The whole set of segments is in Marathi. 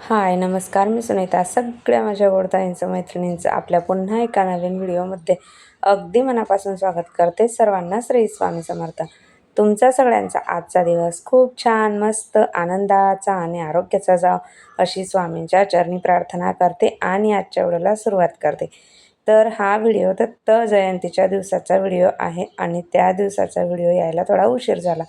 हाय नमस्कार, मी सुनीता. सगळ्या माझ्या गोडताईंचं मैत्रिणींचं आपल्या पुन्हा एका नवीन व्हिडिओमध्ये अगदी मनापासून स्वागत करते. सर्वांना श्री स्वामी समर्थ. तुमचा सगळ्यांचा आजचा दिवस खूप छान, मस्त, आनंदाचा आणि आरोग्याचा जाव अशी स्वामींच्या चरणी प्रार्थना करते आणि आजच्या व्हिडिओला सुरुवात करते. तर हा व्हिडिओ दत्त जयंतीच्या दिवसाचा व्हिडिओ आहे आणि त्या दिवसाचा व्हिडिओ यायला थोडा उशीर झाला.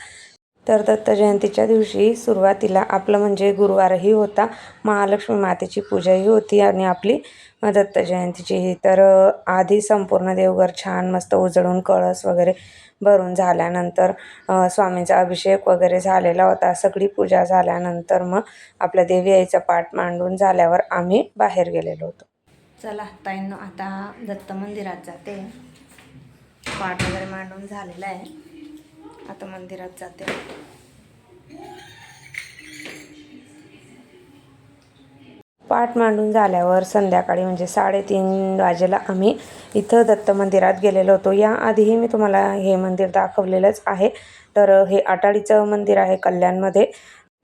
तर दत्त जयंतीच्या दिवशी सुरुवातीला आपलं म्हणजे गुरुवारही होता, महालक्ष्मी मातेची पूजाही होती आणि आपली दत्त जयंतीची. तर आधी संपूर्ण देवघर छान मस्त उजळून कळस वगैरे भरून झाल्यानंतर स्वामींचा अभिषेक वगैरे झालेला होता. सगळी पूजा झाल्यानंतर मग आपल्या देवी आईचा पाठ मांडून झाल्यावर आम्ही बाहेर गेलेलो होतो. चला ताईंनो, आता दत्त मंदिरात जाते. पाठ वगैरे मांडून झालेला आहे, आता मंदिरात जाते. पाठ मांडून झाल्यावर संध्याकाळी म्हणजे 3:30 वाजेला आम्ही इथं दत्त मंदिरात गेलेलो होतो. याआधीही मी तुम्हाला हे मंदिर दाखवलेलंच आहे. तर हे आटाडीचं मंदिर आहे कल्याणमध्ये.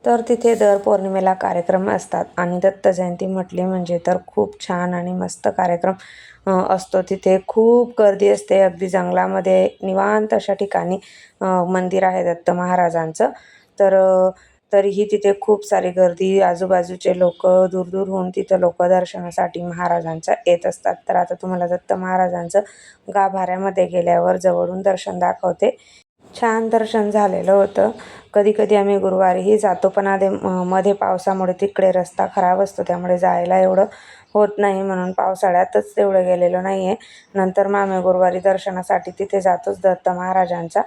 तर तिथे दर पौर्णिमेला कार्यक्रम असतात आणि दत्त जयंती म्हटली म्हणजे तर खूप छान आणि मस्त कार्यक्रम असतो. तिथे खूप गर्दी असते. अगदी जंगलामध्ये निवांत अशा ठिकाणी मंदिर आहे दत्त महाराजांचं. तर तरीही तिथे खूप सारी गर्दी, आजूबाजूचे लोक दूरदूरहून तिथं लोक दर्शनासाठी महाराजांच्या येत असतात. तर आता तुम्हाला दत्त महाराजांचं गाभाऱ्यामध्ये गेल्यावर जवळून दर्शन दाखवते. छान दर्शन झालेलं होतं. कधी कधी आम्ही गुरुवारीही जातो, पण मध्ये पावसामुळे तिकडे रस्ता खराब असतो, त्यामुळे जायला एवढं होत नाही, म्हणून पावसाळ्यातच तेवढं गेलेलो नाही आहे. नंतर मग आम्ही गुरुवारी दर्शनासाठी तिथे जातोच दत्त महाराजांचा.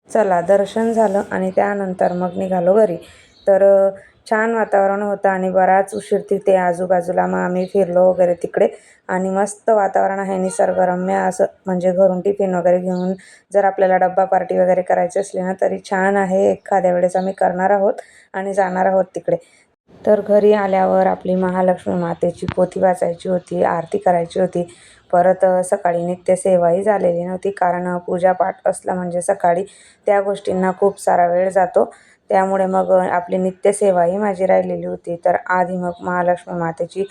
चला, दर्शन झालं आणि त्यानंतर मग निघालो घरी. तर छान वातावरण होतं आणि बराच उशीर तिथे आजूबाजूला मग आम्ही फिरलो वगैरे तिकडे. आणि मस्त वातावरण आहे, निसर्गरम्य असं. म्हणजे घरून टिफिन वगैरे घेऊन जर आपल्याला डब्बा पार्टी वगैरे करायची असली ना, तरी छान आहे. एखाद्या वेळेस आम्ही करणार आहोत आणि जाणार आहोत तिकडे. तर घरी आल्यावर आपली महालक्ष्मी मातेची पोथी वाचायची होती, आरती करायची होती. परत सकाळी नित्यसेवाही झालेली नव्हती, कारण पूजापाठ असला म्हणजे सकाळी त्या गोष्टींना खूप सारा वेळ जातो. त्यामुळे मग आपली नित्यसेवाही माझी राहिलेली होती. तर आधी मग महालक्ष्मी मातेची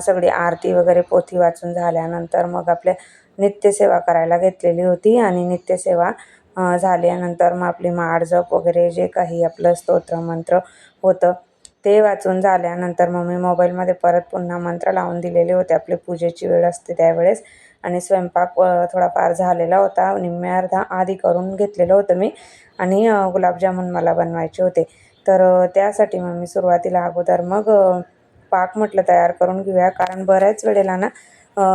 सगळी आरती वगैरे पोथी वाचून झाल्यानंतर मग आपल्या नित्यसेवा करायला घेतलेली होती. आणि नित्यसेवा झाल्यानंतर मग आपली माळ जप वगैरे जे काही आपलं स्तोत्र मंत्र होतं ते वाचून झाल्यानंतर मग मी मोबाईलमध्ये परत पुन्हा मंत्र लावून दिलेले होते. आपली पूजेची वेळ असते त्यावेळेस. आणि स्वयंपाक थोडाफार झालेला होता, निम्म्या अर्धा आधी करून घेतलेलं होतं मी. आणि गुलाबजामुन मला बनवायचे होते. तर त्यासाठी मग मी सुरुवातीला अगोदर मग पाक म्हटलं तयार करून घेऊया, कारण बऱ्याच वेळेला ना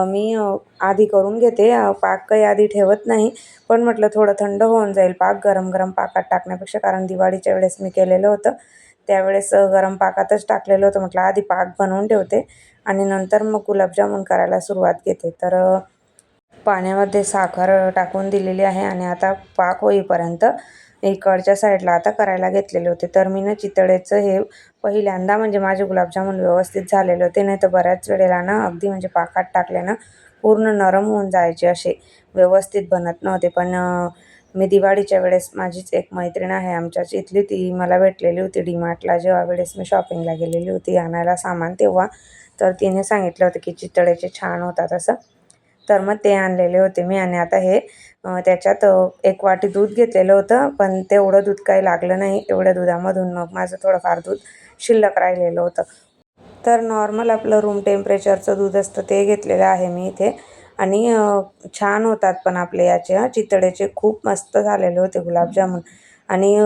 मी आधी करून घेते, पाक काही आधी ठेवत नाही. पण म्हटलं थोडं थंड होऊन जाईल पाक गरम गरम पाकात टाकण्यापेक्षा, कारण दिवाळीच्या वेळेस मी केलेलं होतं त्यावेळेस गरम पाकातच टाकलेलं होतं. म्हटलं आधी पाक बनवून ठेवते आणि नंतर मग गुलाबजामुन करायला सुरुवात घेते. तर पाण्यामध्ये साखर टाकून दिलेली आहे आणि आता पाक होईपर्यंत इकडच्या साईडला आता करायला घेतलेले होते. तर मी ना चितळेचं हे पहिल्यांदा म्हणजे माझे गुलाबजामुन व्यवस्थित झालेले होते, नाही तर बऱ्याच वेळेला ना अगदी म्हणजे पाकात टाकले ना पूर्ण नरम होऊन जायचे, असे व्यवस्थित बनत नव्हते. पण मी दिवाळीच्या वेळेस माझीच एक मैत्रीण आहे आमच्याच इथली, ती मला भेटलेली होती डीमार्टला, जेव्हा वेळेस मी शॉपिंगला गेलेली होती आणायला सामान तेव्हा. तर तिने सांगितलं होतं की चितळेचे छान होतात असं. तर मग ते आणलेले होते मी. आणि आता हे त्याच्यात 1 वाटी दूध घेतलेलं होतं, पण तेवढं दूध काही लागलं नाही. एवढ्या दुधामधून मग माझं थोडंफार दूध शिल्लक राहिलेलं होतं. तर नॉर्मल आपलं रूम टेम्परेचरचं दूध असतं ते घेतलेलं आहे मी इथे. आणि छान होतात पण आपले याचे चितळेचे खूप मस्त झालेले होते गुलाबजामुन. आणि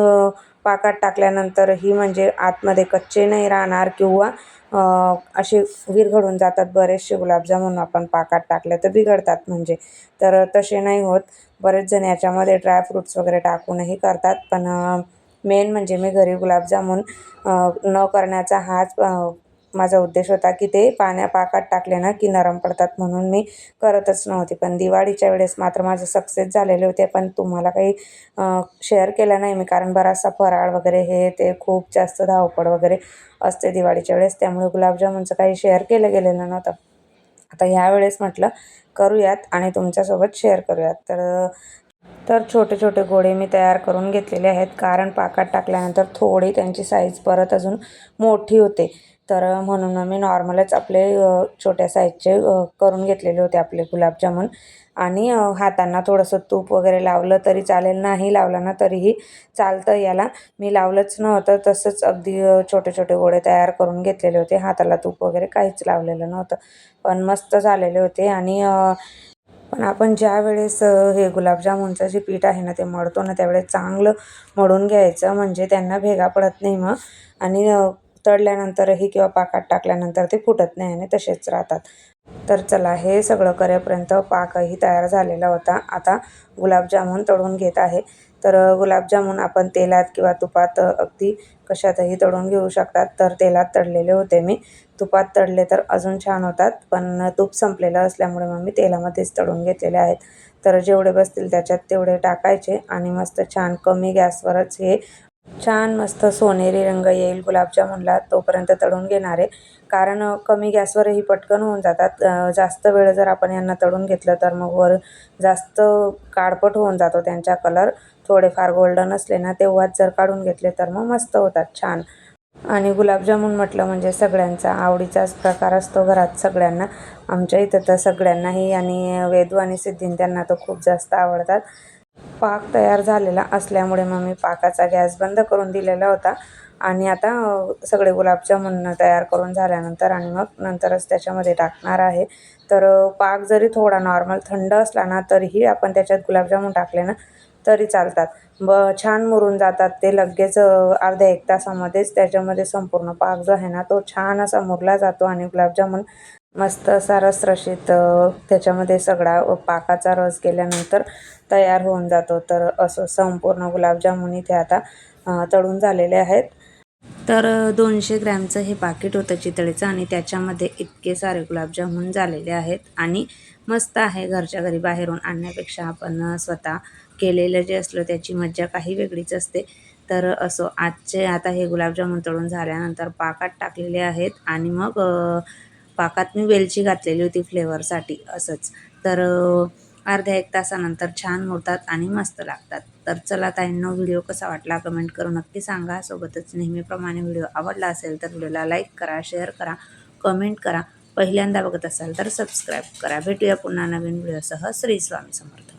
पाकात टाकल्यानंतरही म्हणजे आतमध्ये कच्चे नाही राहणार किंवा असे विरघळून जातात बरेचसे गुलाबजामुन आपण पाकात टाकले तर बिघडतात म्हणजे. तर तसे नाही होत. बरेच जण याच्यामध्ये ड्रायफ्रूट्स वगैरे टाकूनही करतात, पण मेन म्हणजे मी घरी गुलाबजामुन न करण्याचा हाच माझा उद्देश होता, की ते पाकात टाकले ना की नरम पडतात, म्हणून मी करतच नव्हते. पण दिवाळीच्या वेळेस मात्र माझे सक्सेस झालेले होते. पण तुम्हाला काही शेअर केलं नाही मी, कारण बराचसा फराळ वगैरे हे ते खूप जास्त धावपळ वगैरे असते दिवाळीच्या वेळेस, त्यामुळे गुलाबजामुनचं काही शेअर केलं गेलेलं नव्हतं. आता ह्यावेळेस म्हटलं करूयात आणि तुमच्यासोबत शेअर करूयात. तर छोटे छोटे गोळे मी तयार करून घेतलेले आहेत, कारण पाकात टाकल्यानंतर थोडी त्यांची साईज परत अजून मोठी होते. तर म्हणून मी नॉर्मलच आपले छोट्या साईजचे करून घेतलेले होते आपले गुलाबजामुन. आणि हातांना थोडंसं तूप वगैरे लावलं तरी चालेल, नाही लावलं ना तरीही चालतं याला. मी लावलंच नव्हतं, तसंच अगदी छोटे छोटे गोळे तयार करून घेतलेले होते. हाताला तूप वगैरे काहीच लावलेलं नव्हतं, पण मस्त झालेले होते. आणि पण आपण ज्यावेळेस हे गुलाबजामुनचं जे पीठ आहे ना ते मळतो ना, त्यावेळेस चांगलं मळून घ्यायचं, म्हणजे त्यांना भेगा पडत नाही मग. आणि तळल्यानंतरही किंवा पाकात टाकल्यानंतर ते फुटत नाही आणि तसेच राहतात. तर चला, हे सगळं करेपर्यंत पाकही तयार झालेला होता. आता गुलाबजामुन तळून घेत आहे. तर गुलाबजामुन आपण तेलात किंवा तुपात अगदी कशातही तळून घेऊ शकतात. तर तेलात तळलेले होते मी. तुपात तळले तर अजून छान होतात, पण तूप संपलेलं असल्यामुळे मग मी तेलामध्येच तळून घेतलेले आहेत. तर जेवढे बसतील त्याच्यात तेवढे टाकायचे आणि मस्त छान कमी गॅसवरच हे छान मस्त सोनेरी रंग येईल गुलाबजामुनला तोपर्यंत तळून घेणार आहे. कारण कमी गॅसवरही पटकन होऊन जातात. जास्त वेळ जर आपण यांना तळून घेतलं तर मग वर जास्त काळपट होऊन जातो त्यांचा कलर. थोडेफार गोल्डन असले ना तेव्हाच जर काढून घेतले तर मग मस्त होतात छान. आणि गुलाबजामुन म्हटलं म्हणजे सगळ्यांचा आवडीचाच प्रकार असतो घरात सगळ्यांना. आमच्या इथं तर सगळ्यांनाही, आणि वेदू आणि सिद्धीन त्यांना तर खूप जास्त आवडतात. पाक तयार झालेला असल्यामुळे मग मी पाकाचा गॅस बंद करून दिलेला होता. आणि आता सगळे गुलाबजामुन तयार करून झाल्यानंतर आणि मग नंतरच त्याच्यामध्ये टाकणार आहे. तर पाक जरी थोडा नॉर्मल थंड असला ना तरीही आपण त्याच्यात गुलाबजामुन टाकले ना तरी चालतात. छान मुरून जातात ते लगेच. अर्ध्या 1 तासामध्येच त्याच्यामध्ये संपूर्ण पाक जो आहे ना तो छान असा मुरला जातो आणि गुलाबजामुन मस्त असा रसरशीत त्याच्यामध्ये सगळा पाकाचा रस गेल्यानंतर तयार होऊन जातो. तर असं संपूर्ण गुलाबजामुन इथे आता तळून झालेले आहेत. तर 200 ग्रॅमचं हे पाकिट होतं चितळेचं आणि त्याच्यामध्ये इतके सारे गुलाबजामुन झालेले आहेत. आणि मस्त आहे, घरच्या घरी बाहेरून आणण्यापेक्षा आपण स्वतः केलेलं जे असलं त्याची मज्जा काही वेगळीच असते. तर असो, आजचे आता हे गुलाबजामुन तळून झाल्यानंतर पाकात टाकलेले आहेत आणि मग पाकात मी वेलची घातलेली होती फ्लेवरसाठी असंच. तर अर्ध्या 1 तासानंतर छान मुरतात आणि मस्त लागतात. तर चला ताईंनो, व्हिडिओ कसा वाटला कमेंट करून नक्की सांगा. सोबतच नेहमीप्रमाणे व्हिडिओ आवडला असेल तर व्हिडिओला लाईक करा, शेअर करा, कमेंट करा. पहिल्यांदा बघत असाल तर सबस्क्राईब करा. भेटूया पुन्हा नवीन व्हिडिओसह. श्री स्वामी समर्थ.